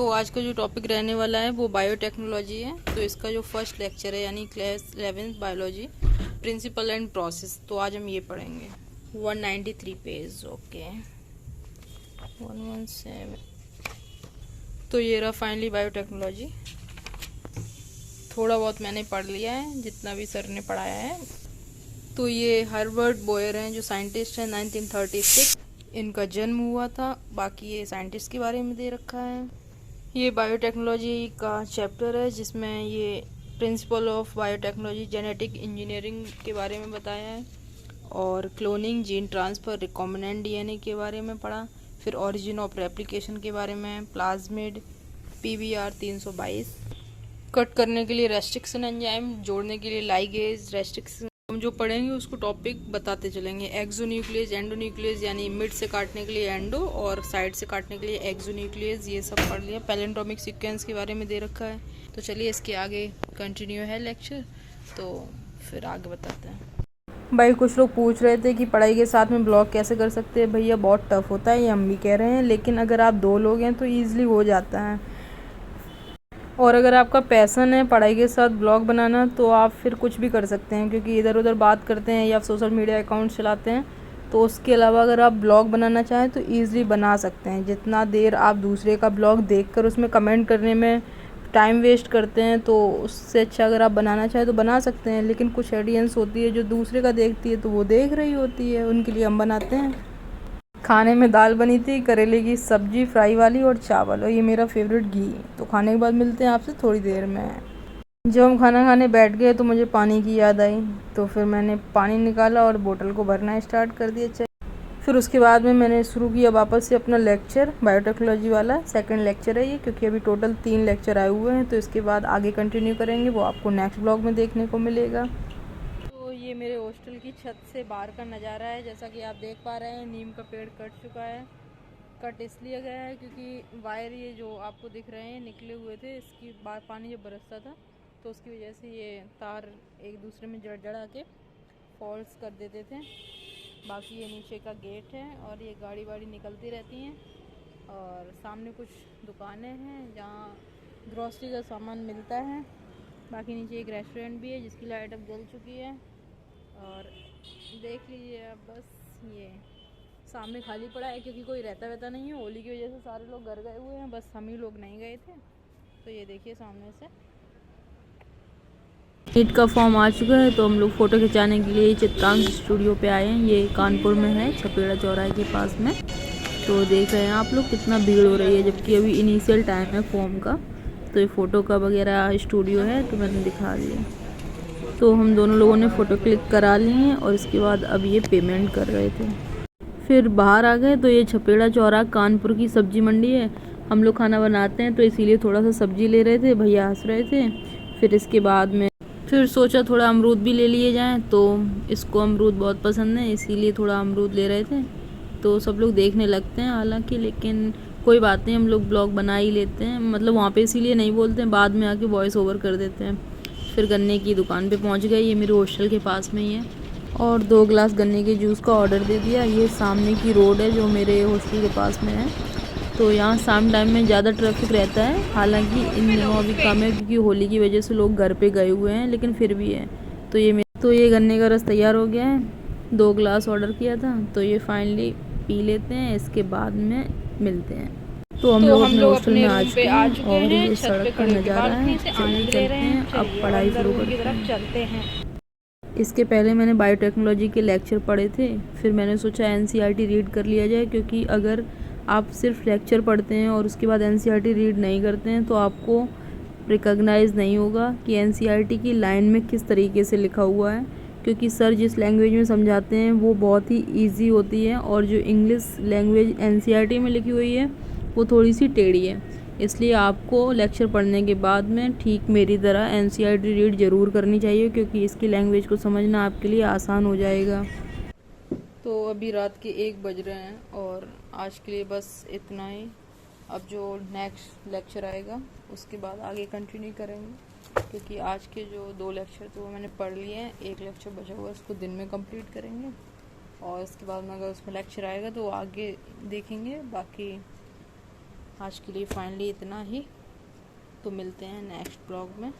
तो आज का जो टॉपिक रहने वाला है वो बायोटेक्नोलॉजी है। तो इसका जो फर्स्ट लेक्चर है यानी class 11th biology principle and process, तो आज हम ये पढ़ेंगे 193 पेज। ओके 117। तो ये रहा फाइनली बायोटेक्नोलॉजी। थोड़ा बहुत मैंने पढ़ लिया है जितना भी सर ने पढ़ाया है। तो ये हर्बर्ट बोयर हैं जो साइंटिस्ट हैं, 1936 इनका जन्म हुआ था। बाकी ये साइंटिस्ट के बारे में दे रखा है। ये बायोटेक्नोलॉजी का चैप्टर है जिसमें ये principle of biotechnology genetic engineering के बारे में बताया है, और cloning, gene transfer, recombinant DNA के बारे में पढ़ा। फिर ओरिजिन ऑफ रेप्लिकेशन के बारे में, प्लाज्मिड, पीबीआर 322, कट करने के लिए रेस्ट्रिक्शन एंजाइम, जोड़ने के लिए लाइगेज, रेस्ट्रिक्शन। हम जो पढ़ेंगे उसको टॉपिक बताते चलेंगे। एक्सोन्यूक्लियस, एंडोन्यूक्लियस यानी मिड से काटने के लिए एंडो और साइड से काटने के लिए एक्सोन्यूक्लियस, ये सब पढ़ लिया। पैलेंड्रोमिक सीक्वेंस के बारे में दे रखा है। तो चलिए इसके आगे कंटिन्यू है लेक्चर, तो फिर आगे बताते हैं। भाई कुछ लोग पूछ रहे थे कि पढ़ाई के साथ में ब्लॉग कैसे कर सकते हैं। भैया बहुत टफ होता है, ये हम भी कह रहे हैं, लेकिन अगर आप 2 लोग हैं तो ईजिली हो जाता है। और अगर आपका पैसन है पढ़ाई के साथ ब्लॉग बनाना तो आप फिर कुछ भी कर सकते हैं, क्योंकि इधर उधर बात करते हैं या सोशल मीडिया अकाउंट चलाते हैं, तो उसके अलावा अगर आप ब्लॉग बनाना चाहें तो ईज़िली बना सकते हैं। जितना देर आप दूसरे का ब्लॉग देखकर उसमें कमेंट करने में टाइम वेस्ट करते हैं, तो उससे अच्छा अगर आप बनाना चाहें तो बना सकते हैं। लेकिन कुछ ऑडियंस होती है जो दूसरे का देखती है तो वो देख रही होती है, उनके लिए हम बनाते हैं। खाने में दाल बनी थी, करेले की सब्जी फ्राई वाली और चावल, और ये मेरा फेवरेट घी। तो खाने के बाद मिलते हैं आपसे थोड़ी देर में। जब हम खाना खाने बैठ गए तो मुझे पानी की याद आई, तो फिर मैंने पानी निकाला और बोतल को भरना स्टार्ट कर दिया। फिर उसके बाद में मैंने शुरू किया वापस से अपना लेक्चर, बायोटेक्नोलॉजी वाला सेकंड लेक्चर है ये, क्योंकि अभी टोटल 3 लेक्चर आए हुए हैं। तो इसके बाद आगे कंटिन्यू करेंगे, वो आपको नेक्स्ट ब्लॉग में देखने को मिलेगा। तो ये मेरे हॉस्टल की छत से बाहर का नज़ारा है। जैसा कि आप देख पा रहे हैं, नीम का पेड़ कट चुका है। कट इसलिए गया है क्योंकि वायर ये जो आपको दिख रहे हैं निकले हुए थे, इसकी बार पानी जब बरसता था तो उसकी वजह से ये तार एक दूसरे में जड़ के फॉल्स कर देते थे। बाकी ये नीचे का गेट है और ये गाड़ी वाड़ी निकलती रहती हैं, और सामने कुछ दुकानें हैं जहाँ ग्रॉसरी का सामान मिलता है। बाकी नीचे एक रेस्टोरेंट भी है जिसकी लाइट अब जल चुकी है, और देख लीजिए आप बस ये सामने खाली पड़ा है क्योंकि कोई रहता वहता नहीं है। होली की वजह से सारे लोग घर गए हुए हैं, बस हम ही लोग नहीं गए थे। तो ये देखिए सामने से नीट का फॉर्म आ चुका है, तो हम लोग फ़ोटो खिंचाने के लिए चित्रांश स्टूडियो पे आए हैं। ये कानपुर में है, छपेड़ा चौराहे के पास में। तो देख रहे हैं आप लोग कितना भीड़ हो रही है, जबकि अभी इनिशियल टाइम है फॉर्म का। तो ये फ़ोटो का वगैरह स्टूडियो है, तो मैंने दिखा दिया। तो हम दोनों लोगों ने फ़ोटो क्लिक करा ली हैं और इसके बाद अब ये पेमेंट कर रहे थे। फिर बाहर आ गए, तो ये छपेड़ा चौराहा कानपुर की सब्जी मंडी है। हम लोग खाना बनाते हैं तो इसीलिए थोड़ा सा सब्जी ले रहे थे, भैया हंस रहे थे। फिर इसके बाद में फिर सोचा थोड़ा अमरूद भी ले लिए जाएं, तो इसको अमरूद बहुत पसंद है, इसीलिए थोड़ा अमरूद ले रहे थे। तो सब लोग देखने लगते हैं हालांकि, लेकिन कोई बात नहीं, हम लोग ब्लॉग बना ही लेते हैं। मतलब वहाँ पे इसीलिए नहीं बोलते हैं, बाद में आके वॉइस ओवर कर देते हैं। फिर गन्ने की दुकान पे पहुँच गए, ये मेरे हॉस्टल के पास में ही है, और 2 ग्लास गन्ने के जूस का ऑर्डर दे दिया। ये सामने की रोड है जो मेरे हॉस्टल के पास में है। तो यहाँ शाम टाइम में ज़्यादा ट्रैफिक रहता है, हालांकि इन दिनों अभी कम है क्योंकि होली की वजह से लोग घर पे गए हुए हैं, लेकिन फिर भी है। तो ये गन्ने का रस तैयार हो गया है। 2 ग्लास ऑर्डर किया था, तो ये फाइनली पी लेते हैं, इसके बाद में मिलते हैं। तो हम लोग अपने हॉस्टल में आ चुके हैं और ये सड़क का नज़ारा है। चलिए चलते हैं, अब पढ़ाई शुरू करते हैं। इसके पहले मैंने बायोटेक्नोलॉजी के लेक्चर पढ़े थे, फिर मैंने सोचा एनसीईआरटी रीड कर लिया जाए, क्योंकि अगर आप सिर्फ लेक्चर पढ़ते हैं और उसके बाद एनसीईआरटी रीड नहीं करते हैं तो आपको रिकॉग्नाइज़ नहीं होगा कि एनसीईआरटी की लाइन में किस तरीके से लिखा हुआ है, क्योंकि सर जिस लैंग्वेज में समझाते हैं वो बहुत ही ईजी होती है, और जो इंग्लिश लैंग्वेज एनसीईआरटी में लिखी हुई है वो थोड़ी सी टेढ़ी है। इसलिए आपको लेक्चर पढ़ने के बाद में ठीक मेरी तरह एनसीईआरटी रीड ज़रूर करनी चाहिए, क्योंकि इसकी लैंग्वेज को समझना आपके लिए आसान हो जाएगा। तो अभी रात के 1 बज रहे हैं और आज के लिए बस इतना ही। अब जो नेक्स्ट लेक्चर आएगा उसके बाद आगे कंटिन्यू करेंगे, क्योंकि आज के जो 2 लेक्चर तो वो मैंने पढ़ लिए हैं। 1 लेक्चर बचा हुआ है, उसको दिन में कंप्लीट करेंगे, और इसके बाद में अगर उसमें लेक्चर आएगा तो आगे देखेंगे। बाकी आज के लिए फाइनली इतना ही, तो मिलते हैं नेक्स्ट ब्लॉग में।